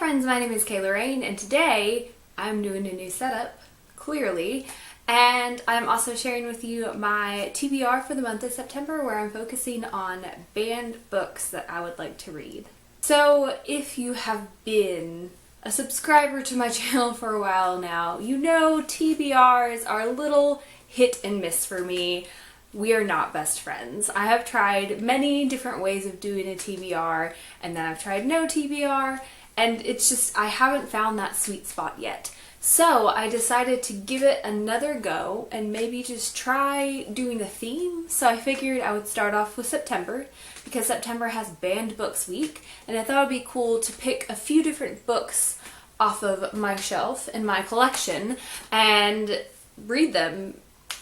friends, my name is Kiely and today I'm doing a new setup, clearly, and I'm also sharing with you my TBR for the month of September where I'm focusing on banned books that I would like to read. So if you have been a subscriber to my channel for a while now, you know TBRs are a little hit and miss for me. We are not best friends. I have tried many different ways of doing a TBR, and then I've tried no TBR, and it's just, I haven't found that sweet spot yet. So I decided to give it another go and maybe just try doing a theme. So I figured I would start off with September, because September has Banned Books Week, and I thought it would be cool to pick a few different books off of my shelf in my collection and read them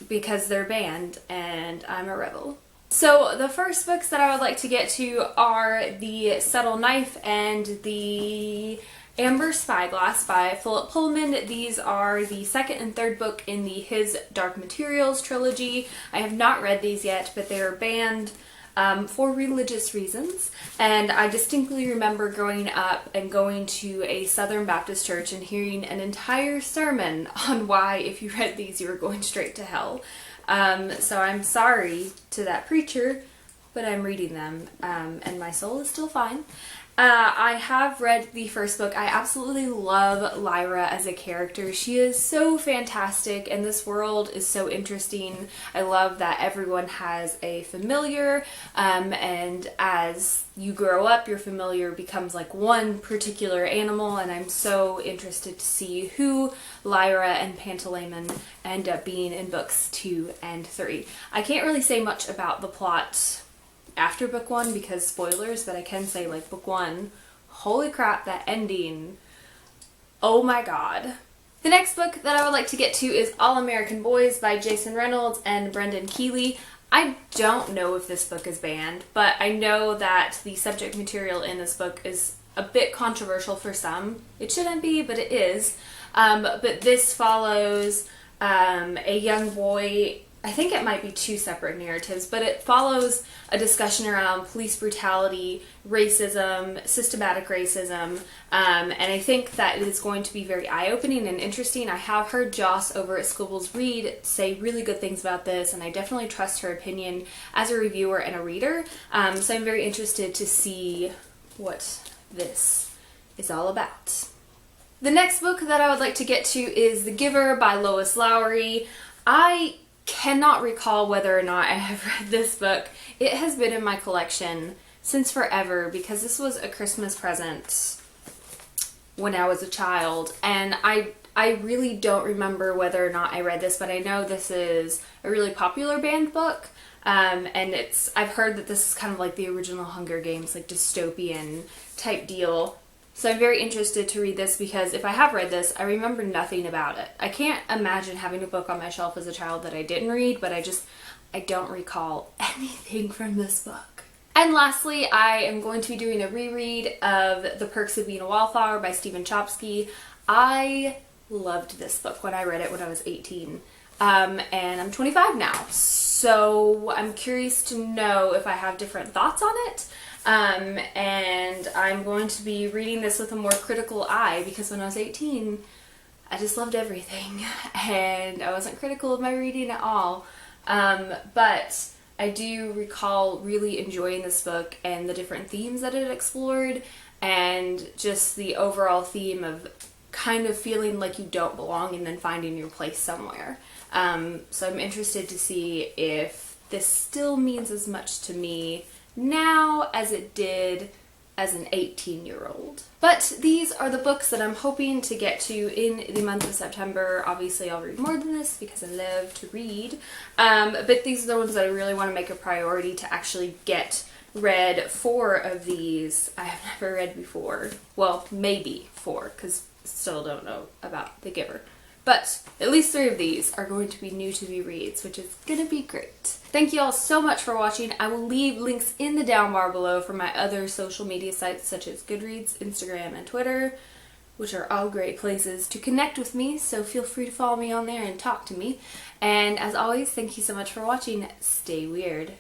because they're banned and I'm a rebel. So the first books that I would like to get to are The Subtle Knife and The Amber Spyglass by Phillip Pullman. These are the second and third book in the His Dark Materials trilogy. I have not read these yet, but they are banned for religious reasons, and I distinctly remember growing up and going to a Southern Baptist church and hearing an entire sermon on why if you read these you were going straight to hell. So I'm sorry to that preacher, but I'm reading them, and my soul is still fine. I have read the first book. I absolutely love Lyra as a character. She is so fantastic and this world is so interesting. I love that everyone has a familiar, and as you grow up your familiar becomes like one particular animal, and I'm so interested to see who Lyra and Pantalaimon end up being in books 2 and 3. I can't really say much about the plot after book 1 because spoilers, but I can say like book 1, holy crap, that ending, oh my god. The next book that I would like to get to is All American Boys by Jason Reynolds and Brendan Kiely. I don't know if this book is banned, but I know that the subject material in this book is a bit controversial for some. It shouldn't be, but it is. But this follows a young boy. I think it might be 2 separate narratives, but it follows a discussion around police brutality, racism, systematic racism, and I think that it is going to be very eye-opening and interesting. I have heard Joss over at Scribbles Read say really good things about this, and I definitely trust her opinion as a reviewer and a reader, so I'm very interested to see what this is all about. The next book that I would like to get to is The Giver by Lois Lowry. I cannot recall whether or not I have read this book. It has been in my collection since forever because this was a Christmas present when I was a child, and I really don't remember whether or not I read this, but I know this is a really popular banned book, and I've heard that this is kind of like the original Hunger Games, like dystopian type deal. So I'm very interested to read this because if I have read this, I remember nothing about it. I can't imagine having a book on my shelf as a child that I didn't read, but I don't recall anything from this book. And lastly, I am going to be doing a reread of The Perks of Being a Wallflower by Chbosky. I loved this book when I read it when I was 18, and I'm 25 now, so I'm curious to know if I have different thoughts on it. And I'm going to be reading this with a more critical eye because when I was 18, I just loved everything and I wasn't critical of my reading at all. But I do recall really enjoying this book and the different themes that it explored and just the overall theme of kind of feeling like you don't belong and then finding your place somewhere. So I'm interested to see if this still means as much to me now as it did as an 18-year-old. But these are the books that I'm hoping to get to in the month of September. Obviously I'll read more than this because I love to read, but these are the ones that I really want to make a priority to actually get read. 4 of these I have never read before. Well, maybe 4 because still don't know about The Giver. But at least 3 of these are going to be new to me reads, which is going to be great. Thank you all so much for watching. I will leave links in the down bar below for my other social media sites such as Goodreads, Instagram, and Twitter, which are all great places to connect with me, so feel free to follow me on there and talk to me. And as always, thank you so much for watching. Stay weird.